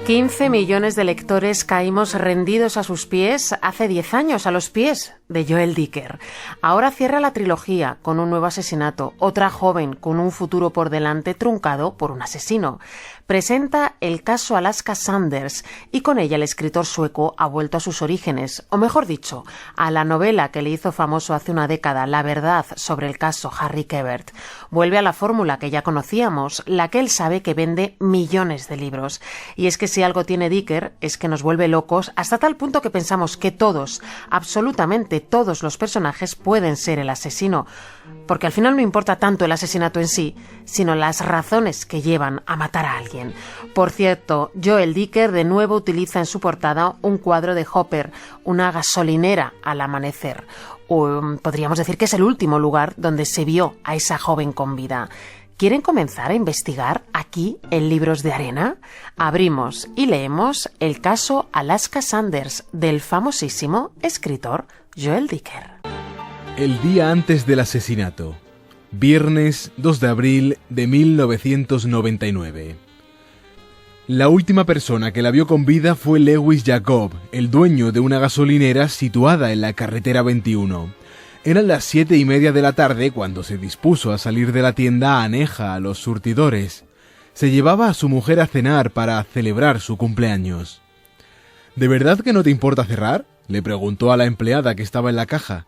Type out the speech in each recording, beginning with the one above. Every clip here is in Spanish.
15 millones de lectores caímos rendidos a sus pies hace 10 años, a los pies de Joel Dicker. Ahora cierra la trilogía con un nuevo asesinato, otra joven con un futuro por delante truncado por un asesino. Presenta el caso Alaska Sanders y con ella el escritor sueco ha vuelto a sus orígenes, o mejor dicho, a la novela que le hizo famoso hace una década, La verdad sobre el caso Harry Quebert. Vuelve a la fórmula que ya conocíamos, la que él sabe que vende millones de libros. Y es que si algo tiene Dicker es que nos vuelve locos hasta tal punto que pensamos que todos, absolutamente todos los personajes pueden ser el asesino, porque al final no importa tanto el asesinato en sí, sino las razones que llevan a matar a alguien. Por cierto, Joel Dicker de nuevo utiliza en su portada un cuadro de Hopper, una gasolinera al amanecer. Podríamos decir que es el último lugar donde se vio a esa joven con vida. ¿Quieren comenzar a investigar aquí en Libros de Arena? Abrimos y leemos el caso Alaska Sanders del famosísimo escritor Joel Dicker. El día antes del asesinato. Viernes 2 de abril de 1999. La última persona que la vio con vida fue Lewis Jacob, el dueño de una gasolinera situada en la carretera 21. Eran las 7:30 de la tarde cuando se dispuso a salir de la tienda aneja a los surtidores. Se llevaba a su mujer a cenar para celebrar su cumpleaños. ¿De verdad que no te importa cerrar?, le preguntó a la empleada que estaba en la caja.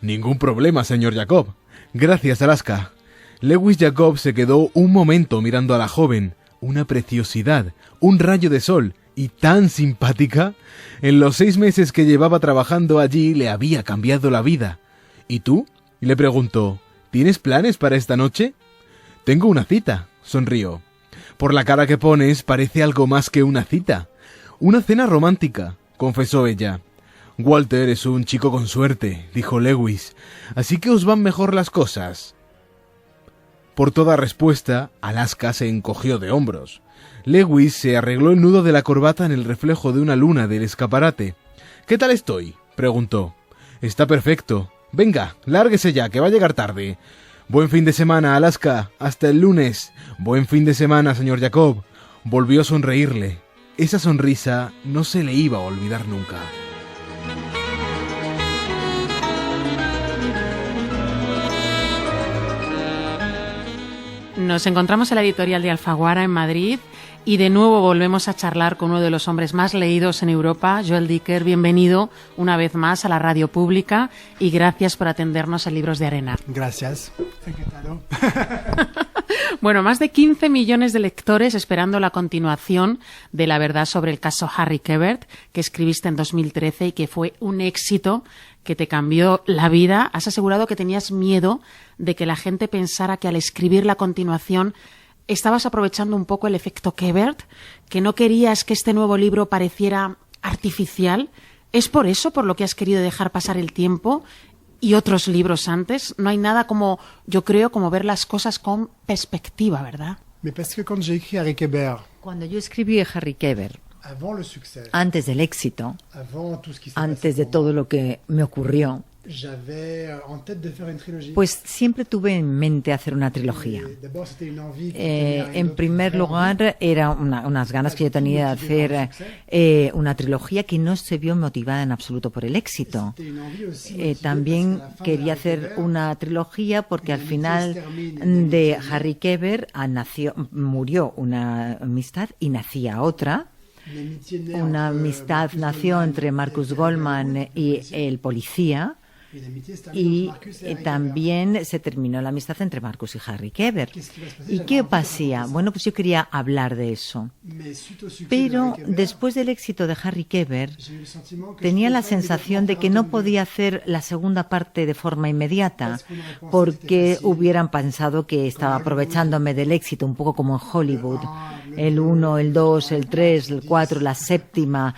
Ningún problema, señor Jacob. Gracias, Alaska. Lewis Jacob se quedó un momento mirando a la joven. Una preciosidad, un rayo de sol, y tan simpática. En los 6 meses que llevaba trabajando allí le había cambiado la vida. ¿Y tú?, le preguntó. ¿Tienes planes para esta noche? Tengo una cita, sonrió. Por la cara que pones parece algo más que una cita. Una cena romántica, confesó ella. Walter es un chico con suerte, dijo Lewis, así que os van mejor las cosas. Por toda respuesta, Alaska se encogió de hombros. Lewis se arregló el nudo de la corbata en el reflejo de una luna del escaparate. ¿Qué tal estoy?, preguntó. Está perfecto. Venga, lárguese ya, que va a llegar tarde. Buen fin de semana, Alaska. Hasta el lunes. Buen fin de semana, señor Jacob. Volvió a sonreírle. Esa sonrisa no se le iba a olvidar nunca. Nos encontramos en la editorial de Alfaguara en Madrid y de nuevo volvemos a charlar con uno de los hombres más leídos en Europa, Joel Dicker. Bienvenido una vez más a la radio pública y gracias por atendernos en Libros de Arena. Gracias. Encantado. Bueno, más de 15 millones de lectores esperando la continuación de La verdad sobre el caso Harry Quebert, que escribiste en 2013 y que fue un éxito que te cambió la vida. Has asegurado que tenías miedo de que la gente pensara que al escribir la continuación estabas aprovechando un poco el efecto Quebert, que no querías que este nuevo libro pareciera artificial. ¿Es por eso por lo que has querido dejar pasar el tiempo y otros libros antes? No hay nada como, yo creo, como ver las cosas con perspectiva, ¿verdad? Cuando yo escribí Harry Quebert, antes del éxito, antes de todo lo que me ocurrió, pues siempre tuve en mente hacer una trilogía. En primer lugar, era unas ganas que yo tenía de hacer una trilogía que no se vio motivada en absoluto por el éxito. También quería hacer una trilogía porque al final de Harry Quebert murió una amistad y nacía otra. Una amistad nació entre Marcus Goldman y el policía. Y también se terminó la amistad entre Marcus y Harry Quebert. ¿Y qué pasía? Bueno, pues yo quería hablar de eso. Pero después del éxito de Harry Quebert, tenía la sensación de que no podía hacer la segunda parte de forma inmediata, porque hubieran pensado que estaba aprovechándome del éxito, un poco como en Hollywood. El 1, el 2, el 3, el 4, la séptima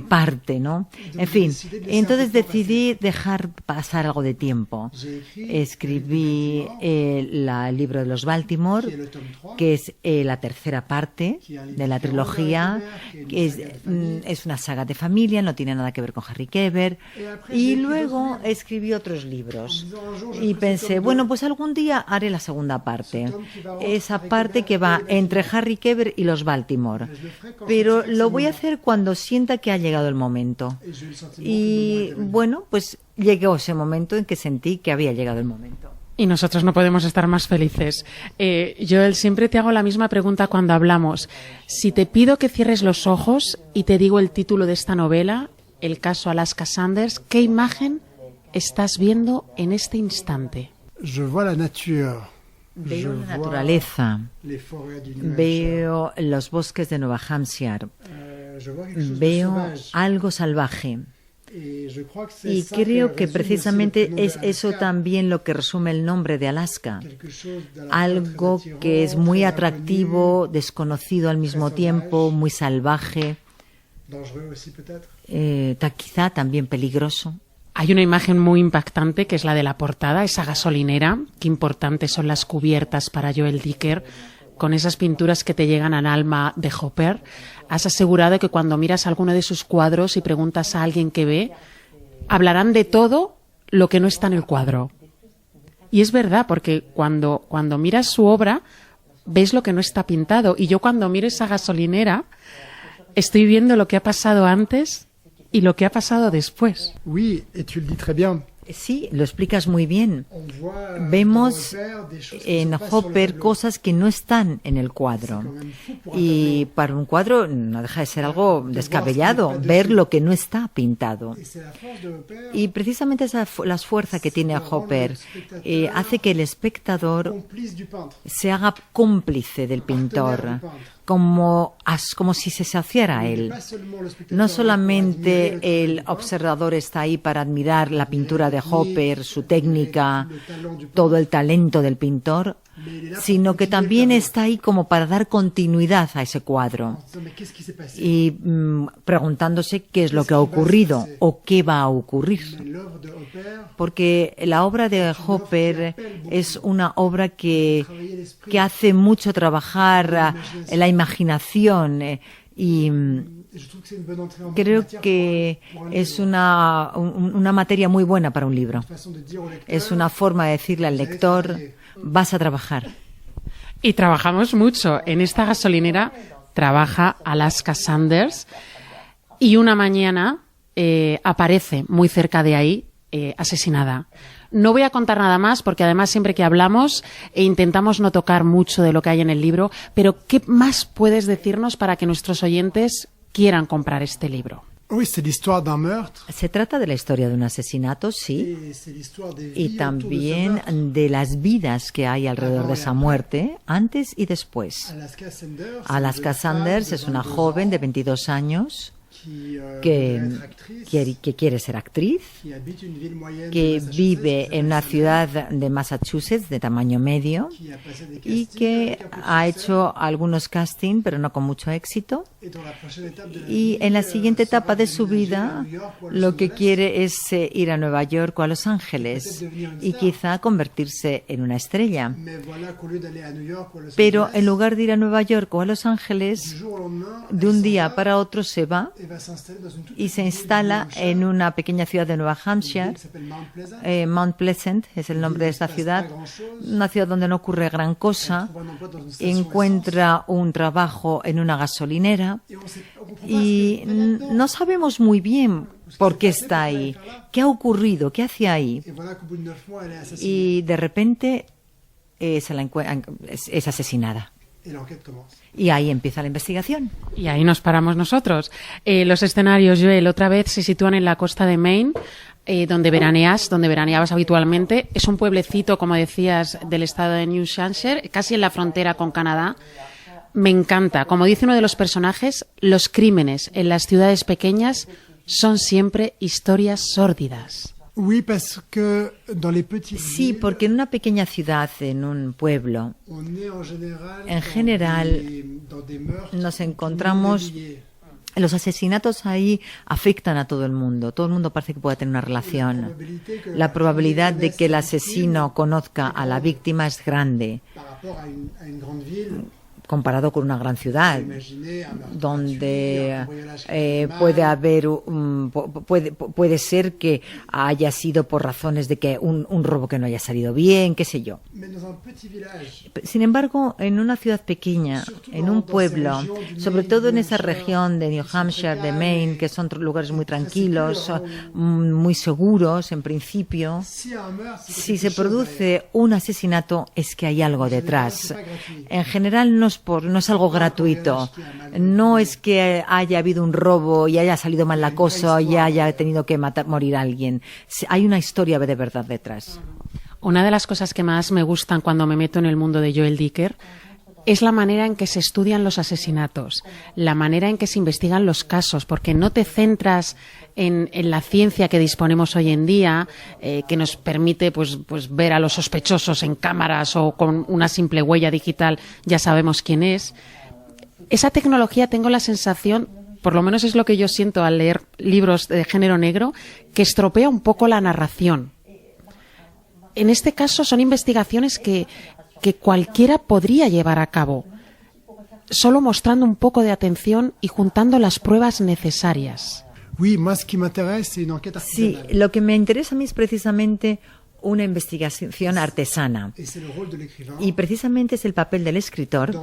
parte, ¿no? En fin, entonces decidí dejar pasar algo de tiempo. Escribí el libro de los Baltimore, que es la tercera parte de la trilogía, que es una saga de familia, no tiene nada que ver con Harry Quebert. Y luego escribí otros libros. Y pensé, bueno, pues algún día haré la segunda parte. Esa parte que va entre Harry Quebert y los Baltimore. Pero lo voy a hacer cuando sienta que ha llegado el momento. Y bueno, pues llegó ese momento en que sentí que había llegado el momento. Y nosotros no podemos estar más felices. Joel, siempre te hago la misma pregunta cuando hablamos. Si te pido que cierres los ojos y te digo el título de esta novela, El caso Alaska Sanders, ¿qué imagen estás viendo en este instante? Je vois la nature. Veo la naturaleza, veo los bosques de Nueva Hampshire, veo algo salvaje. Y creo que precisamente es eso también lo que resume el nombre de Alaska. Algo que es muy atractivo, desconocido al mismo tiempo, muy salvaje, quizá también peligroso. Hay una imagen muy impactante que es la de la portada, esa gasolinera. Qué importantes son las cubiertas para Joel Dicker, con esas pinturas que te llegan al alma de Hopper. Has asegurado que cuando miras alguno de sus cuadros y preguntas a alguien que ve, hablarán de todo lo que no está en el cuadro. Y es verdad, porque cuando miras su obra, ves lo que no está pintado. Y yo cuando miro esa gasolinera, estoy viendo lo que ha pasado antes y lo que ha pasado después. Oui, et tu le dis très bien. Sí, lo explicas muy bien. Vemos en Hopper cosas que no están en el cuadro. Y para un cuadro no deja de ser algo descabellado, ver lo que no está pintado. Y precisamente la fuerza que tiene Hopper hace que el espectador se haga cómplice del pintor, como si se saciara a él. No solamente el observador está ahí para admirar la pintura de Hopper, su técnica, todo el talento del pintor, sino que también está ahí como para dar continuidad a ese cuadro y preguntándose qué es lo que ha ocurrido o qué va a ocurrir. Porque la obra de Hopper es una obra que hace mucho trabajar la imaginación y creo que es una materia muy buena para un libro. Es una forma de decirle al lector, vas a trabajar. Y trabajamos mucho. En esta gasolinera trabaja Alaska Sanders y una mañana aparece muy cerca de ahí asesinada. No voy a contar nada más porque además siempre que hablamos intentamos no tocar mucho de lo que hay en el libro, pero ¿qué más puedes decirnos para que nuestros oyentes quieran comprar este libro? Oui, c'est l'histoire d'un meurtre. Se trata de la historia de un asesinato, sí, y también de las vidas que hay alrededor de esa muerte, antes y después. Alaska Sanders es una joven de 22 años que quiere ser actriz, que vive en una ciudad de Massachusetts de tamaño medio y que ha hecho algunos castings, pero no con mucho éxito. Y en la siguiente etapa de su vida, lo que quiere es ir a Nueva York o a Los Ángeles y quizá convertirse en una estrella. Pero en lugar de ir a Nueva York o a Los Ángeles, de un día para otro se va y se instala en una pequeña ciudad de Nueva Hampshire. Mount Pleasant es el nombre de esta ciudad, una ciudad donde no ocurre gran cosa. Encuentra un trabajo en una gasolinera y no sabemos muy bien por qué está ahí, qué ha ocurrido, qué hace ahí. Y de repente es asesinada. Y ahí empieza la investigación. Y ahí nos paramos nosotros. Los escenarios, Joel, otra vez se sitúan en la costa de Maine, donde veraneabas habitualmente. Es un pueblecito, como decías, del estado de New Hampshire, casi en la frontera con Canadá. Me encanta. Como dice uno de los personajes, los crímenes en las ciudades pequeñas son siempre historias sórdidas. Sí, porque en una pequeña ciudad, en un pueblo, en general nos encontramos. Los asesinatos ahí afectan a todo el mundo. Todo el mundo parece que puede tener una relación. La probabilidad de que el asesino conozca a la víctima es grande. comparado con una gran ciudad, donde puede ser que haya sido por razones de que un robo que no haya salido bien, qué sé yo. Sin embargo, en una ciudad pequeña, en un pueblo, sobre todo en esa región de New Hampshire, de Maine, que son lugares muy tranquilos, muy seguros en principio, si se produce un asesinato es que hay algo detrás. En general no es algo gratuito, no es que haya habido un robo y haya salido mal la cosa y haya tenido que morir a alguien. Hay una historia de verdad detrás. Una de las cosas que más me gustan cuando me meto en el mundo de Joel Dicker es la manera en que se estudian los asesinatos, la manera en que se investigan los casos, porque no te centras en la ciencia que disponemos hoy en día, que nos permite pues ver a los sospechosos en cámaras o con una simple huella digital ya sabemos quién es. Esa tecnología, tengo la sensación, por lo menos es lo que yo siento al leer libros de género negro, que estropea un poco la narración. En este caso son investigaciones que cualquiera podría llevar a cabo, solo mostrando un poco de atención y juntando las pruebas necesarias. Sí, lo que me interesa a mí es precisamente una investigación artesana. Y precisamente es el papel del escritor,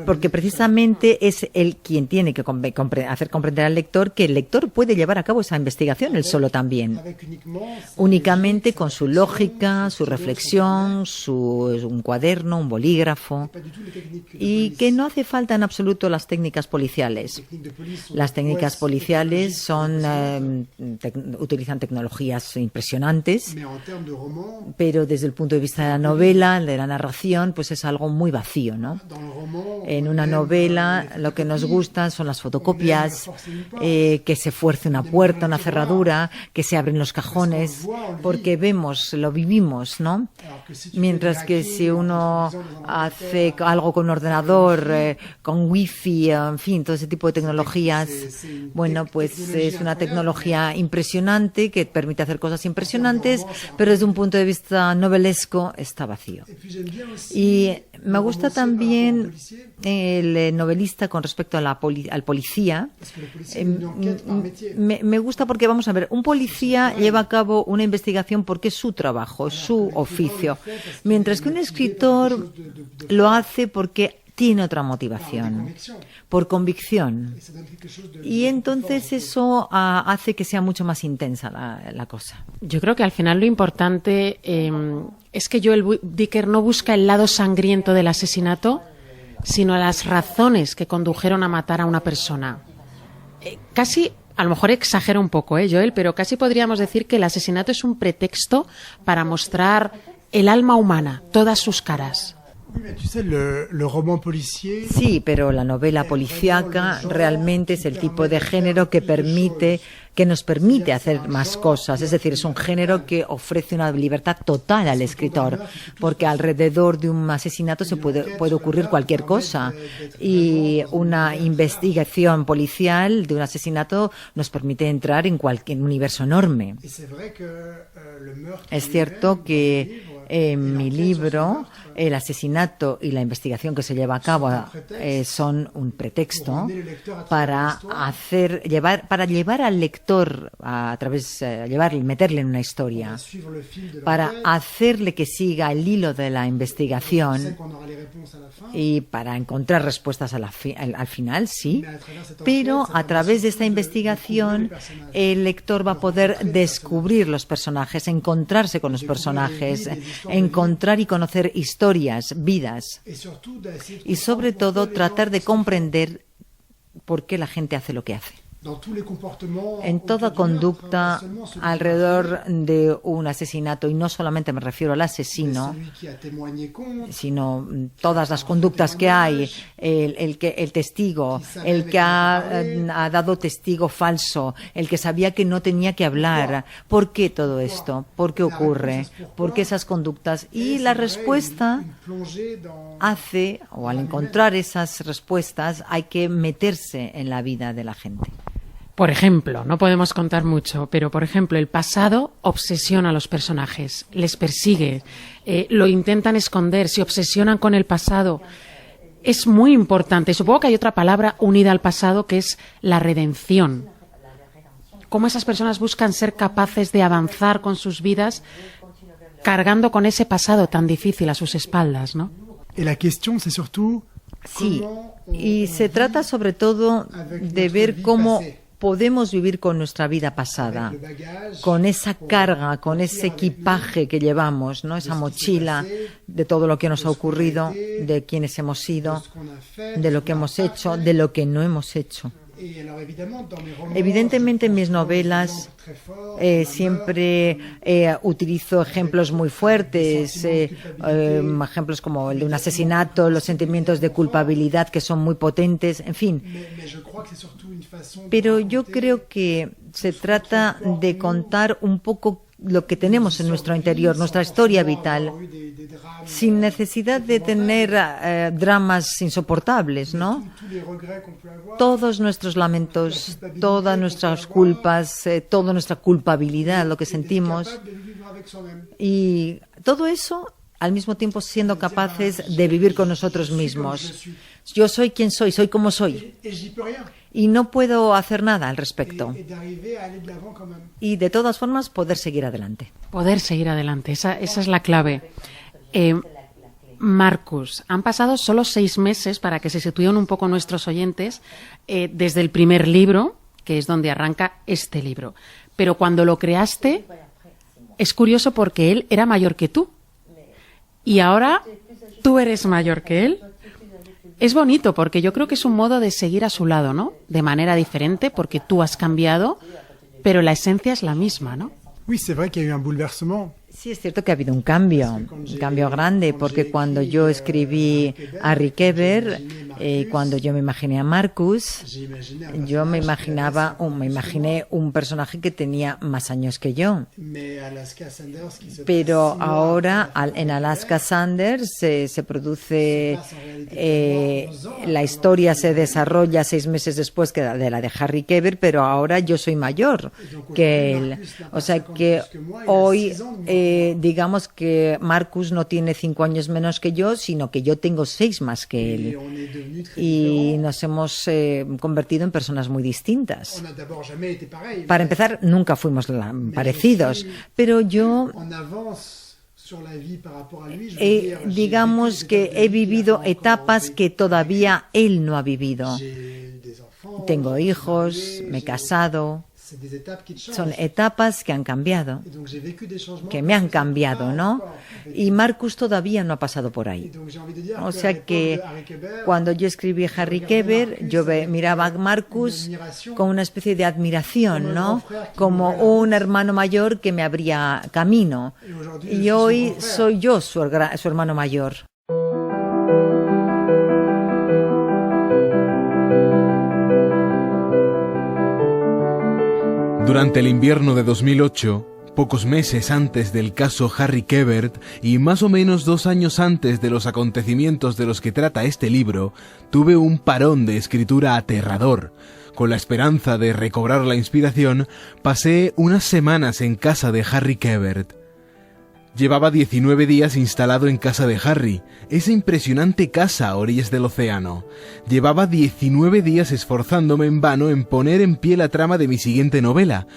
porque precisamente es él quien tiene que hacer comprender al lector que el lector puede llevar a cabo esa investigación él solo también, únicamente con su lógica, su reflexión, un cuaderno, un bolígrafo, y que no hace falta en absoluto las técnicas policiales. Las técnicas policiales utilizan tecnologías impresionantes, pero desde el punto de vista de la novela, de la narración, pues es algo muy vacío, ¿no? En una novela lo que nos gusta son las fotocopias, que se fuerce una puerta, una cerradura, que se abren los cajones, porque lo vivimos, ¿no? Mientras que si uno hace algo con un ordenador, con wifi, en fin, todo ese tipo de tecnologías, bueno, pues es una tecnología impresionante que permite hacer cosas impresionantes, pero desde un punto de vista novelesco está vacío. Y me gusta también el novelista con respecto a al policía. Me gusta porque, vamos a ver, un policía lleva a cabo una investigación porque es su trabajo, es su oficio, mientras que un escritor lo hace porque tiene otra motivación, por convicción. Y entonces eso hace que sea mucho más intensa la cosa. Yo creo que al final lo importante es que Joel Dicker no busca el lado sangriento del asesinato, sino las razones que condujeron a matar a una persona. Casi, a lo mejor exagero un poco, Joel, pero casi podríamos decir que el asesinato es un pretexto para mostrar el alma humana, todas sus caras. Sí, pero la novela policíaca realmente es el tipo de género que nos permite hacer más cosas. Es decir, es un género que ofrece una libertad total al escritor, porque alrededor de un asesinato puede ocurrir cualquier cosa. Y una investigación policial de un asesinato nos permite entrar en cualquier universo enorme. Es cierto que en mi libro el asesinato y la investigación que se lleva a cabo son un pretexto para llevar al lector meterle en una historia, para hacerle que siga el hilo de la investigación y para encontrar respuestas al final, sí, pero a través de esta investigación el lector va a poder descubrir los personajes, encontrarse con los personajes, encontrar y conocer historias, vidas, y sobre todo tratar de comprender por qué la gente hace lo que hace. En toda conducta alrededor de un asesinato, y no solamente me refiero al asesino, sino todas las conductas que hay, el testigo, el que ha dado testigo falso, el que sabía que no tenía que hablar. ¿Por qué todo esto? ¿Por qué ocurre? ¿Por qué esas conductas? Y la respuesta al encontrar esas respuestas hay que meterse en la vida de la gente. Por ejemplo, no podemos contar mucho, pero por ejemplo, el pasado obsesiona a los personajes, les persigue, lo intentan esconder, se obsesionan con el pasado. Es muy importante. Supongo que hay otra palabra unida al pasado que es la redención. Cómo esas personas buscan ser capaces de avanzar con sus vidas cargando con ese pasado tan difícil a sus espaldas, ¿no? Et la question, c'est surtout Sí, y se trata sobre todo de ver cómo podemos vivir con nuestra vida pasada, con esa carga, con ese equipaje que llevamos, ¿no? Esa mochila de todo lo que nos ha ocurrido, de quienes hemos sido, de lo que hemos hecho, de lo que no hemos hecho. Evidentemente en mis novelas siempre utilizo ejemplos muy fuertes, ejemplos como el de un asesinato, los sentimientos de culpabilidad que son muy potentes, en fin. Pero yo creo que se trata de contar un poco lo que tenemos en nuestro interior, nuestra historia vital, sin necesidad de tener dramas insoportables, ¿no? Todos nuestros lamentos, todas nuestras culpas, toda nuestra culpabilidad, lo que sentimos, y todo eso al mismo tiempo siendo capaces de vivir con nosotros mismos. Yo soy quien soy como soy. Y no puedo hacer nada al respecto. Y de todas formas poder seguir adelante. Poder seguir adelante, esa es la clave. Marcus, han pasado solo 6 meses para que se sitúen un poco nuestros oyentes desde el primer libro, que es donde arranca este libro. Pero cuando lo creaste, es curioso porque él era mayor que tú. Y ahora tú eres mayor que él. Es bonito porque yo creo que es un modo de seguir a su lado, ¿no? De manera diferente porque tú has cambiado, pero la esencia es la misma, ¿no? Oui, c'est vrai qu'il y a eu un bouleversement. Sí, es cierto que ha habido un cambio grande, porque cuando yo escribí a Harry Kéber, cuando yo me imaginé a Marcus, yo me imaginé un personaje que tenía más años que yo. Pero ahora en Alaska Sanders se produce, la historia se desarrolla 6 meses después de la de Harry Kéber, pero ahora yo soy mayor que él. O sea que hoy digamos que Marcus no tiene 5 años menos que yo, sino que yo tengo 6 más que él. Y nos hemos convertido en personas muy distintas. Para empezar, nunca fuimos parecidos, pero yo digamos que he vivido etapas que todavía él no ha vivido. Tengo hijos, me he casado. Son etapas que han cambiado, que me han cambiado, ¿no? Y Marcus todavía no ha pasado por ahí. O sea que cuando yo escribí Harry Kéber, yo miraba a Marcus con una especie de admiración, ¿no? Como un hermano mayor que me abría camino. Y hoy soy yo su hermano mayor. Durante el invierno de 2008, pocos meses antes del caso Harry Kéber y más o menos 2 años antes de los acontecimientos de los que trata este libro, tuve un parón de escritura aterrador. Con la esperanza de recobrar la inspiración, pasé unas semanas en casa de Harry Kéber. Llevaba 19 días instalado en casa de Harry, esa impresionante casa a orillas del océano. Llevaba 19 días esforzándome en vano en poner en pie la trama de mi siguiente novela,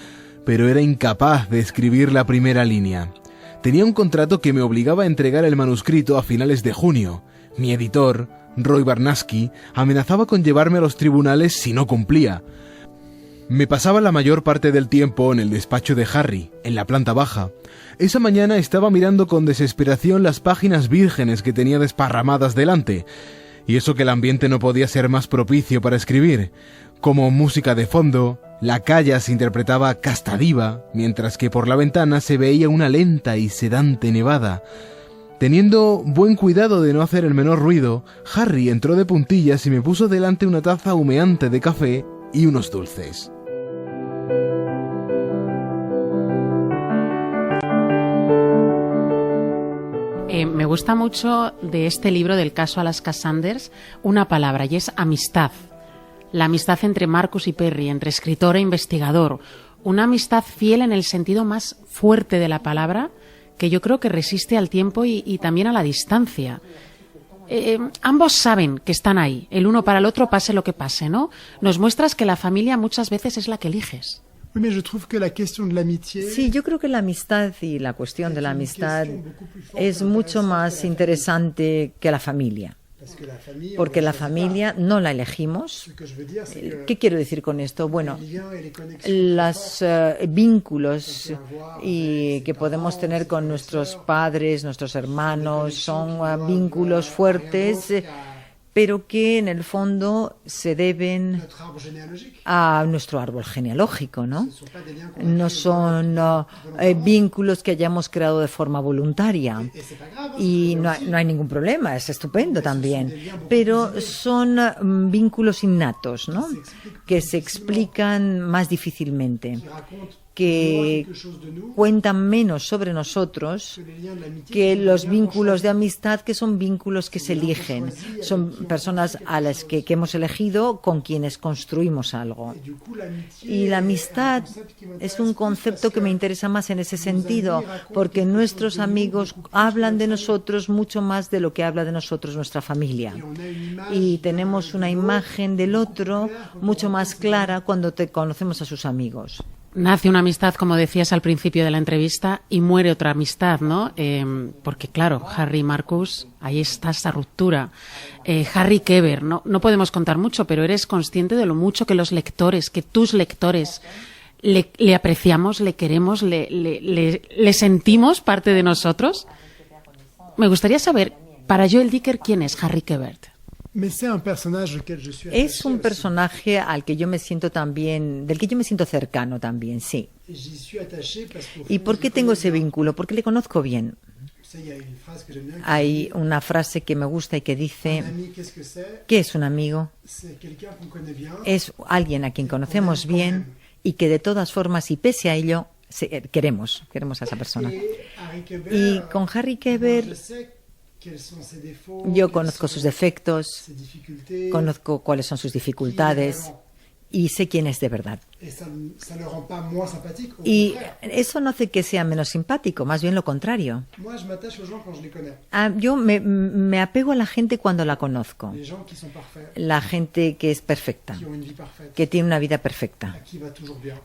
pero era incapaz de escribir la primera línea. Tenía un contrato que me obligaba a entregar el manuscrito a finales de junio. Mi editor, Roy Barnaski, amenazaba con llevarme a los tribunales si no cumplía. Me pasaba la mayor parte del tiempo en el despacho de Harry, en la planta baja. Esa mañana estaba mirando con desesperación las páginas vírgenes que tenía desparramadas delante, y eso que el ambiente no podía ser más propicio para escribir. Como música de fondo, la Callas interpretaba Casta Diva, mientras que por la ventana se veía una lenta y sedante nevada. Teniendo buen cuidado de no hacer el menor ruido, Harry entró de puntillas y me puso delante una taza humeante de café y unos dulces. Me gusta mucho de este libro del caso Alaska Sanders una palabra y es amistad. la amistad entre Marcus y Perry, entre escritor e investigador, una amistad fiel en el sentido más fuerte de la palabra, que yo creo que resiste al tiempo y también a la distancia. Ambos saben que están ahí, el uno para el otro, pase lo que pase, ¿no? Nos muestras que la familia muchas veces es la que eliges. Sí, yo creo que la amistad y la cuestión de la amistad es mucho más interesante que la familia. Porque la familia no la elegimos. ¿Qué quiero decir con esto? Bueno, los vínculos que podemos tener con nuestros padres, nuestros hermanos, son vínculos fuertes, pero que en el fondo se deben a nuestro árbol genealógico, ¿no? No son vínculos que hayamos creado de forma voluntaria. Y no hay ningún problema, es estupendo también. Pero son vínculos innatos, ¿no? Que se explican más difícilmente, que cuentan menos sobre nosotros que los vínculos de amistad, que son vínculos que se eligen. Son personas a las que hemos elegido, con quienes construimos algo. Y la amistad es un concepto que me interesa más en ese sentido, porque nuestros amigos hablan de nosotros mucho más de lo que habla de nosotros nuestra familia. Y tenemos una imagen del otro mucho más clara cuando conocemos a sus amigos. Nace una amistad, como decías al principio de la entrevista, y muere otra amistad, ¿no? Porque, claro, Harry y Marcus, ahí está esa ruptura. Harry Kéber, no podemos contar mucho, pero eres consciente de lo mucho que los lectores, que tus lectores, le apreciamos, le queremos, le sentimos parte de nosotros. Me gustaría saber, para Joel Dicker, ¿quién es Harry Kéber? Es un personaje al que yo me siento también, del que yo me siento cercano también, sí. ¿Y por qué tengo ese vínculo? Porque le conozco bien. Hay una frase que me gusta y que dice: ¿qué es un amigo? Es alguien a quien conocemos bien y que de todas formas, y pese a ello, queremos a esa persona. Y con Harry Kéber, yo conozco sus defectos, conozco cuáles son sus dificultades y sé quién es de verdad. Y eso no hace que sea menos simpático, más bien lo contrario. Yo me apego a la gente cuando la conozco. La gente que es perfecta, que tiene una vida perfecta,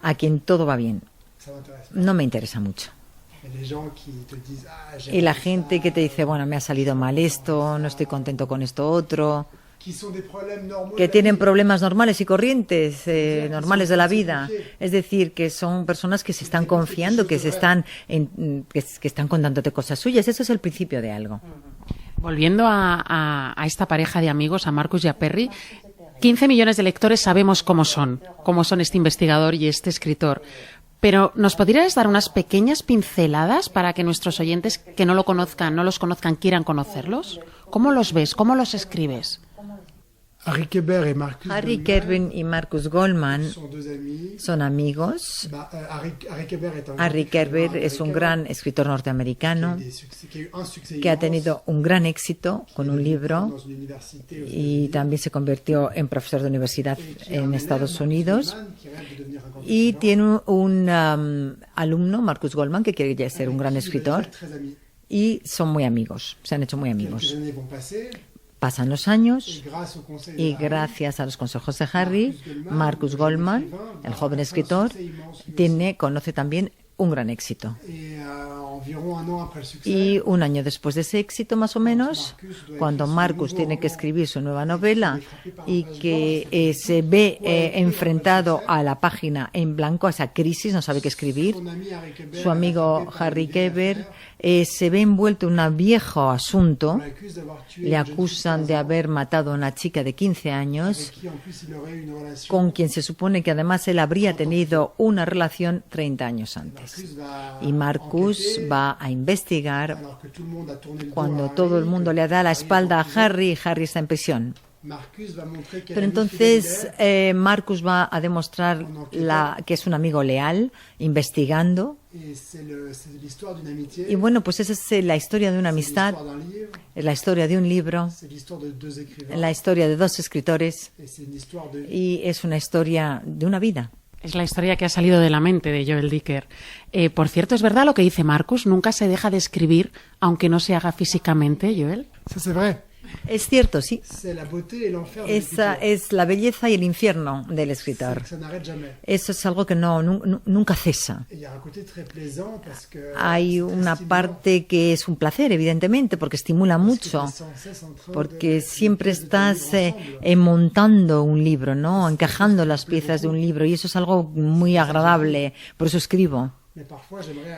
a quien todo va bien. No me interesa mucho. Y la gente que te dice, bueno, me ha salido mal esto, no estoy contento con esto otro, que tienen problemas normales y corrientes, normales de la vida. Es decir, que son personas que se están confiando, que están contándote cosas suyas. Eso es el principio de algo. Volviendo a esta pareja de amigos, a Marcus y a Perry, 15 millones de lectores sabemos cómo son este investigador y este escritor. Pero ¿nos podrías dar unas pequeñas pinceladas para que nuestros oyentes que no los conozcan, quieran conocerlos? ¿Cómo los ves? ¿Cómo los escribes? Harry Kéber y Marcus Goldman son amigos. Harry Kéber es un gran escritor norteamericano que ha tenido un gran éxito con un libro y también se convirtió en profesor de universidad en Estados Unidos. Y tiene un alumno, Marcus Goldman, que quiere ser un gran escritor y son muy amigos, se han hecho muy amigos. Pasan los años y gracias a los consejos de Harry, Marcus Goldman, el joven escritor, conoce también un gran éxito. Y un año después de ese éxito, más o menos, cuando Marcus tiene que escribir su nueva novela y que se ve enfrentado a la página en blanco, a esa crisis, no sabe qué escribir, su amigo Harry Kéber se ve envuelto en un viejo asunto. Le acusan de haber matado a una chica de 15 años con quien se supone que además él habría tenido una relación 30 años antes. Y Marcus va a investigar cuando todo el mundo le da la espalda a Harry y Harry está en prisión. Marcus Pero entonces Marcus va a demostrar que es un amigo leal, investigando. Y bueno, pues esa es la historia de una amistad, es la historia de un libro, la historia de dos escritores y es una historia de una vida. Es la historia que ha salido de la mente de Joel Dicker. Por cierto, ¿es verdad lo que dice Marcus? ¿Nunca se deja de escribir aunque no se haga físicamente, Joel? Ça, c'est vrai. Es cierto, sí. C'est la beauté et l'enfer de Esa l'écriture. es la belleza y el infierno del C'est escritor. que ça n'arrête jamais. Eso es algo que nunca cesa. Et il y a un côté très plaisant parce que Hay c'est una très parte que es un placer, evidentemente, porque estimula mucho, porque siempre estás montando un libro, ¿no? Encajando las piezas de un libro y eso es algo muy agradable, por eso escribo.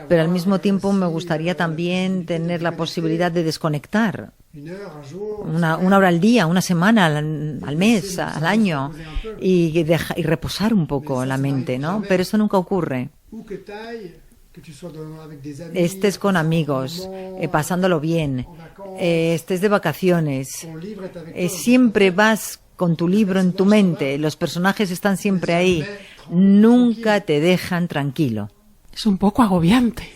Pero al mismo tiempo me gustaría también tener la posibilidad de desconectar una hora al día, una semana, al mes, al año y reposar un poco la mente, ¿no? Pero eso nunca ocurre. Estés con amigos, pasándolo bien, estés de vacaciones, siempre vas con tu libro en tu mente, los personajes están siempre ahí, nunca te dejan tranquilo. Es un poco agobiante.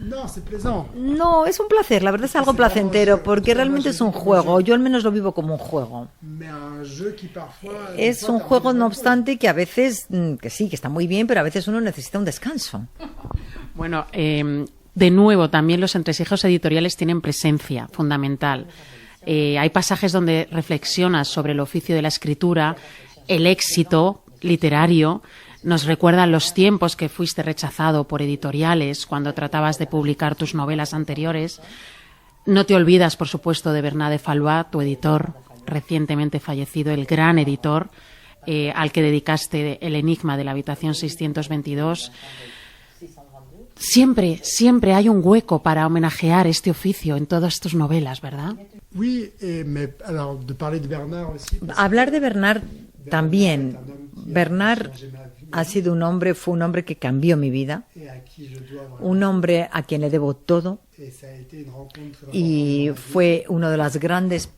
No, c'est plaisant. No, es un placer, la verdad es algo placentero, porque realmente es un juego, yo al menos lo vivo como un juego. Mais un jeu qui parfois Es un juego, no obstante, que a veces, que sí, que está muy bien, pero a veces uno necesita un descanso. Bueno, de nuevo, también los entresijos editoriales tienen presencia fundamental. Hay pasajes donde reflexionas sobre el oficio de la escritura, el éxito literario. Nos recuerdan los tiempos que fuiste rechazado por editoriales cuando tratabas de publicar tus novelas anteriores. No te olvidas, por supuesto, de Bernard de Fallois, tu editor, recientemente fallecido, el gran editor, al que dedicaste El enigma de la habitación 622. Siempre hay un hueco para homenajear este oficio en todas tus novelas, ¿verdad? Oui, mais alors de parler de Bernard aussi. Hablar de Bernard también. Bernard fue un hombre que cambió mi vida, Et à qui je dois vraiment. un hombre a quien le debo todo Et ça a été une rencontre très y importante. fue una de las grandes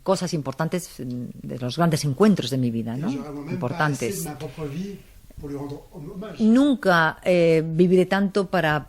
cosas importantes, de los grandes encuentros de mi vida, ¿no? J'aurais moi-même pas assez de Importantes. ma propre vie pour lui rendre hommage. Nunca viviré tanto para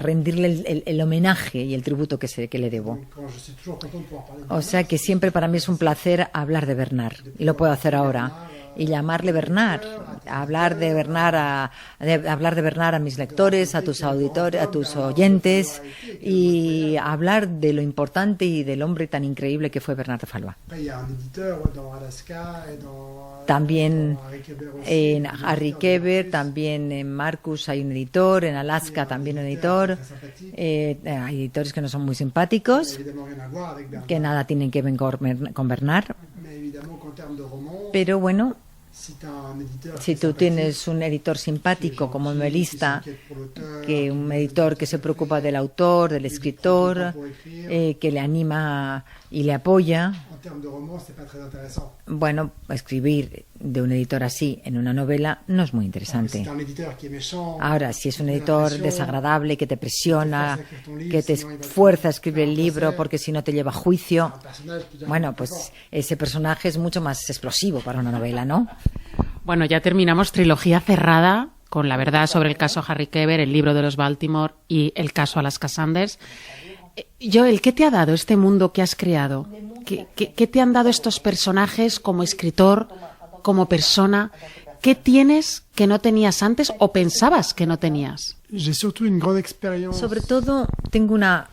rendirle el homenaje y el tributo que le debo. Quand je suis toujours content de pouvoir parler de O sea que siempre para mí es un placer hablar de Bernard y lo puedo hacer ahora y llamarle Bernard, hablar de Bernard a mis lectores, a tus auditores, a tus oyentes y hablar de lo importante y del hombre tan increíble que fue Bernard de Fallois. Après, il y a un éditeur dans Alaska et dans También dans Harry Kéber aussi, en un Harry éditeur de Kéber, Marcus. también en Marcus hay un editor, en Alaska también un editor. Très sympathique. Hay editores que no son muy simpáticos, Évidemment rien à voir avec Bernard. que nada tienen que ver con Bernard, Mais évidemment qu'en termes de roman, pero bueno, si tu as un éditeur si qui tú est tienes un editor simpático como un novelista, sympathique, qui s'inquiète pour l'auteur, que un editor que se preocupa del autor, del escritor, que le anima y le apoya, en termes de roman, c'est pas très intéressant. bueno, escribir de un editor así en una novela no es muy Si interesante. tu as un éditeur qui est méchant, Ahora, si es un qui te editor fait la pression, desagradable, que te presiona, que que te fuerza a escribir el libro porque si no te lleva a juicio, un personnage qui doit bueno, être plus pues fort. ese personaje es mucho más explosivo para una novela, ¿no? Bueno, ya terminamos trilogía cerrada con la verdad sobre el caso Harry Kéber, el libro de los Baltimore y el caso Alaska Sanders. Joel, ¿qué te ha dado este mundo que has creado? ¿Qué te han dado estos personajes como escritor, como persona? ¿Qué tienes que no tenías antes o pensabas que no tenías? J'ai surtout une grande expérience, Sobre todo, tengo una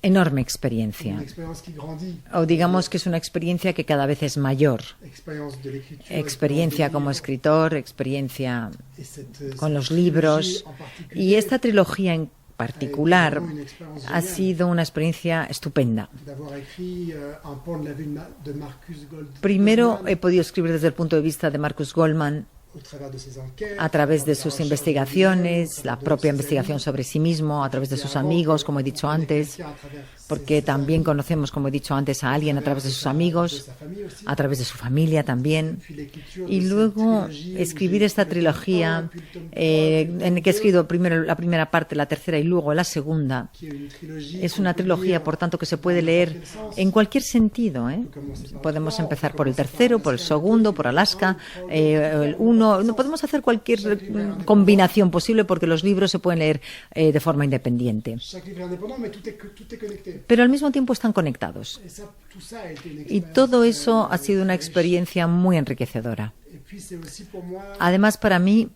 enorme une experiencia, expérience qui grandit, o digamos que es una experiencia que cada vez es mayor. expérience de l'écriture, Experiencia como escritor, experiencia et cette, con los cette libros. trilogie en particulier, Y esta trilogía en particular ha sido una experiencia estupenda. d'avoir écrit un pan de la vie de Marcus Gold. Primero he podido escribir desde el punto de vista de Marcus Goldman, a través de sus investigaciones, la propia investigación sobre sí mismo, a través de sus amigos, como he dicho antes, porque también conocemos, como he dicho antes, a alguien a través de sus amigos, a través de su familia también. Y luego escribir esta trilogía, en la que he escrito primero la primera parte, la tercera y luego la segunda, es una trilogía, por tanto, que se puede leer en cualquier sentido, ¿eh? Podemos empezar por el tercero, por el segundo, por Alaska, el uno. No podemos hacer cualquier combinación posible porque los libros se pueden leer de forma independiente. Pero al mismo tiempo están conectados. Y todo eso ha sido una experiencia muy enriquecedora. Además, para mí,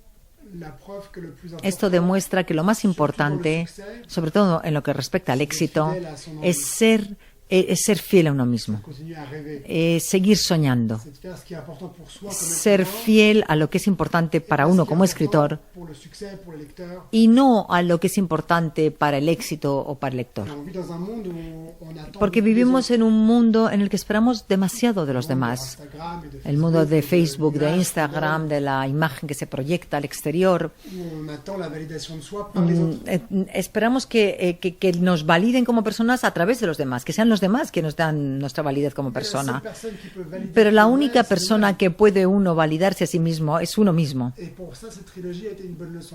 esto demuestra que lo más importante, sobre todo en lo que respecta al éxito, es ser fiel a uno mismo, seguir soñando, ser fiel a lo que es importante para uno como escritor y no a lo que es importante para el éxito o para el lector. Porque vivimos en un mundo en el que esperamos demasiado de los demás. El mundo de Facebook, de Instagram, de la imagen que se proyecta al exterior. Esperamos que nos validen como personas a través de los demás, que sean los demás que nos dan nuestra validez como persona. Pero la única persona que puede uno validarse a sí mismo es uno mismo.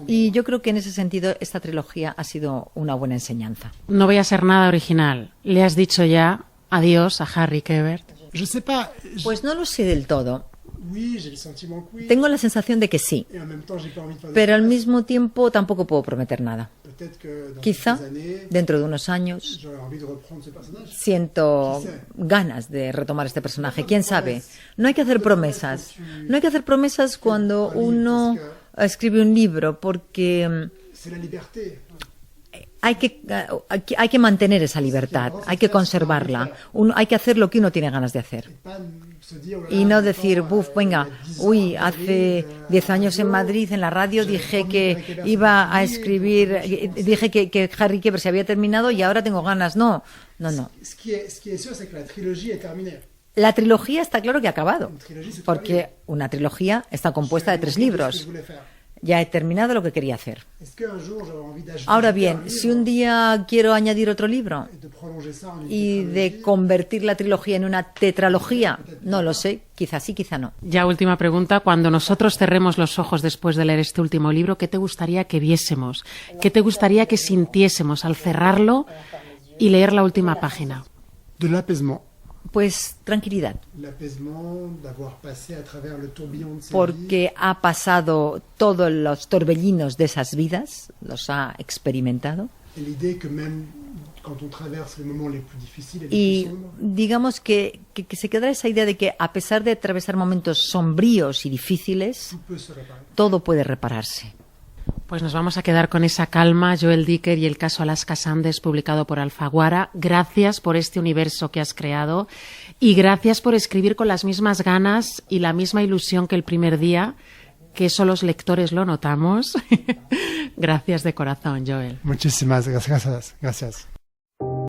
Y yo creo que en ese sentido esta trilogía ha sido una buena enseñanza. No voy a ser nada original. ¿Le has dicho ya adiós a Harry Quebert? Pues no lo sé del todo. Tengo la sensación de que sí, pero al mismo tiempo tampoco puedo prometer nada. Quizá dentro de unos años siento ganas de retomar este personaje. ¿Quién sabe? No hay que hacer promesas. No hay que hacer promesas cuando uno escribe un libro porque hay que mantener esa libertad, hay que conservarla. Hay que hacer lo que uno tiene ganas de hacer. Y no decir, venga, hace 10 años en Madrid, en la radio, dije que iba a escribir, dije que Harry Quebert se había terminado y ahora tengo ganas. No. La trilogía está claro que ha acabado, porque una trilogía está compuesta de 3 libros. Ya he terminado lo que quería hacer. Ahora bien, si un día quiero añadir otro libro y de convertir la trilogía en una tetralogía, no lo sé, quizá sí, quizá no. Ya última pregunta, cuando nosotros cerremos los ojos después de leer este último libro, ¿qué te gustaría que viésemos? ¿Qué te gustaría que sintiésemos al cerrarlo y leer la última página? De l'apaisement. Pues tranquilidad, porque ha pasado todos los torbellinos de esas vidas, los ha experimentado. Y digamos que se quedará esa idea de que a pesar de atravesar momentos sombríos y difíciles, todo puede repararse. Pues nos vamos a quedar con esa calma, Joel Dicker y el caso Alaska Sanders, publicado por Alfaguara. Gracias por este universo que has creado y gracias por escribir con las mismas ganas y la misma ilusión que el primer día, que eso los lectores lo notamos. Gracias de corazón, Joel. Muchísimas gracias.